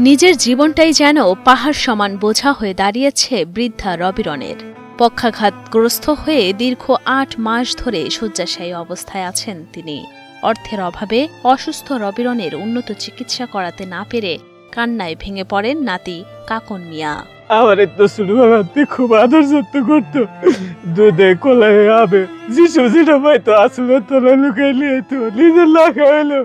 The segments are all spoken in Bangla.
নিজের জীবনটাই যেন পাহাড় সমান বোঝা হয়ে দাঁড়িয়েছে বৃদ্ধা রবিরনের। পক্ষাঘাতগ্রস্ত হয়ে দীর্ঘ ৮ মাস ধরে শয্যাশায়ী অবস্থায় আছেন তিনি। অর্থের অভাবে অসুস্থ রবিরনের উন্নত চিকিৎসা করাতে না পেরে কান্নায় ভেঙে পড়েন নাতি কাকন মিয়া। আমার তো ছোটবেলাতে খুব আদর যত্ন করতো, দুধে কোলায় আবে যিশু যেটা পাইতো আসলে তোরা লুকাই নিয়ে তো নিজের না খাওয়াইলো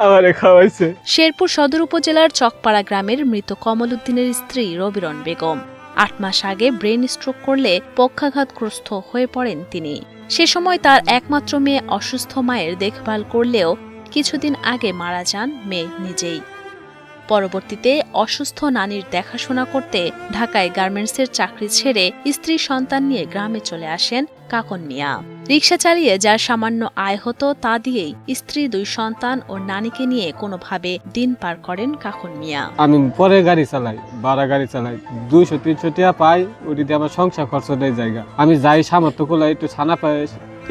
আমারে খাওয়াইছে। শেরপুর সদর উপজেলার চকপাড়া গ্রামের মৃত কমল উদ্দিনের স্ত্রী রবিরন বেগম ৮ মাস আগে ব্রেন স্ট্রোক করলে পক্ষাঘাতগ্রস্ত হয়ে পড়েন তিনি। সে সময় তার একমাত্র মেয়ে অসুস্থ মায়ের দেখভাল করলেও কিছুদিন আগে মারা যান মেয়ে নিজেই। পরবর্তীতে অসুস্থ নানির দেখাশোনা করতে ঢাকায় গার্মেন্টসের চাকরি ছেড়ে স্ত্রী সন্তান নিয়ে গ্রামে চলে আসেন কাকন মিয়া। রিকশা চালিয়ে যার সামান্য আয় হতো তা দিয়েই স্ত্রী ২ সন্তান ও নানিকে নিয়ে কোনোভাবে দিন পার করেন কাকন মিয়া। আমি পরে গাড়ি চালাই, ভাড়া গাড়ি চালাই, ২০০-৩০০ টাকা পাই, ওইটিতে আমার সংসার খরচ নেই জায়গা। আমি যাই সামর্থ্য কোলাই একটু ছানা পাই,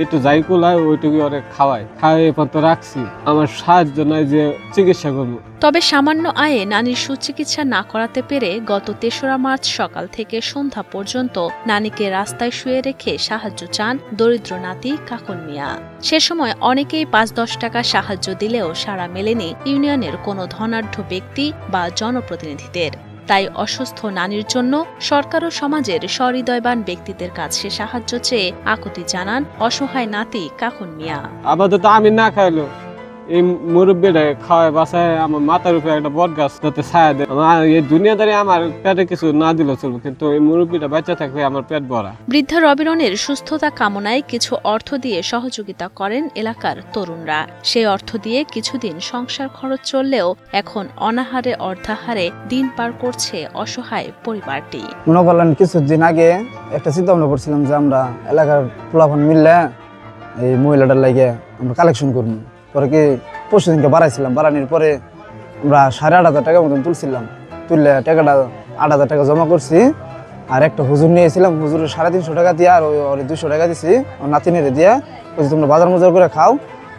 একটু যাই কোলাই ওইটুকু অনেক খাওয়াই এ পর্যন্ত রাখছি। আমার সাহায্য নাই যে চিকিৎসা করবো। তবে সামান্য আয়ে নানির সুচিকিৎসা না করাতে পেরে গত ৩রা মার্চ সকাল থেকে সন্ধ্যা পর্যন্ত নানিকে রাস্তায় শুয়ে রেখে সাহায্য চান দরিদ্র নাতি কাকন মিয়া। সে সময় অনেকেই ৫-১০ টাকা সাহায্য দিলেও সাড়া মেলেনি ইউনিয়নের কোনো ধনাঢ্য ব্যক্তি বা জনপ্রতিনিধিদের। তাই অসুস্থ নানির জন্য সরকার ও সমাজের সহৃদয়বান ব্যক্তিদের কাছে সাহায্য চেয়ে আকুতি জানান অসহায় নাতি কাকন মিয়া। আপাতত আমি না খাইলো এই মুরব্বীরা খাওয়ায় বাসায় আমার মাথার উপরে একটা বট গাছ যাতে ছায়া দেয়। এই দুনিয়াদারি আমার পেটে কিছু না দিলেও চলবে, কিন্তু এই মুরব্বীটা বাচ্চা থাকলে আমার পেট ভরা। বৃদ্ধা রবিরনের সুস্থতা কামনায় কিছু অর্থ দিয়ে সহযোগিতা করেন এলাকার তরুণরা। সেই অর্থ দিয়ে কিছুদিন সংসার খরচ চললেও এখন অনাহারে অর্ধাহারে দিন পার করছে অসহায় পরিবারটি। মনে করলেন কিছুদিন আগে একটা চিন্তা ভাবনা করছিলাম যে আমরা এলাকার পোলাপান মিললে এই মহিলাটার লাগে আমরা কালেকশন করবো। পরে কি পরশু দিনকে বাড়াইছিলাম, বাড়ানোর পরে আমরা 8,500 টাকা মতন তুলছিলাম। তুললে টাকাটা 8,000 টাকা জমা করছি। আর একটা হুজুর নিয়েছিলাম, হুজুরের 350 টাকা দিয়ে আর ওই 200 টাকা দিছি নাতিনেরে দিয়ে। বলছি তোমরা বাজার মজার করে খাও,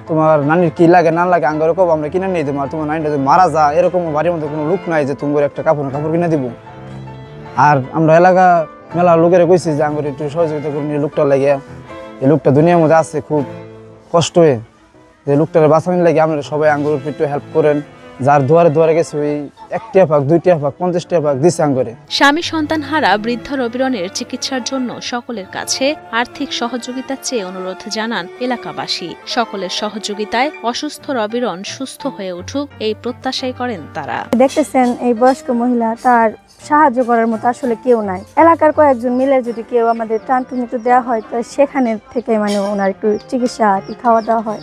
তোমার নানির কি লাগে না লাগে আঙ্গারে কব আমরা কিনে নিয়ে দেবো। আর তোমার নানিটা যদি মারা যা এরকম বাড়ির মধ্যে কোনো লোক নাই যে তোমার একটা কাপড় কিনে দিব। আর আমরা এলাকা মেলা লোকেরা কইছি যে আঙ্গারে একটু সহযোগিতা করে নিয়ে লোকটা লাগে। এই লোকটা দুনিয়ার মধ্যে আছে খুব কষ্ট হয়ে, যে লোকটার বাঁচানোর লাগে আমরা সবাই আঙ্গুর একটু হেল্প করেন। যার দুয়ারে দুয়ারে গেছে ওই 1 টাকা পাক 2 টাকা পাক 50 টাকা পাক দিছে আঙ্গুরে। স্বামী সন্তান হারা বৃদ্ধা রবিরনের চিকিৎসার জন্য সকলের কাছে আর্থিক সহযোগিতা চেয়ে অনুরোধ জানান এলাকাবাসী। সকলের সহযোগিতায় অসুস্থ রবিরন সুস্থ হয়ে উঠুক এই প্রত্যাশাই করেন তারা। দেখতেছেন এই বয়স্ক মহিলা, তার সাহায্য করার মতো আসলে কেউ নাই। এলাকার কয়েকজন মিলে যদি কেউ আমাদের টানটুনিতে দেওয়া হয় তো সেখানে থেকে ওনার একটু চিকিৎসা খাওয়া দাওয়া হয়।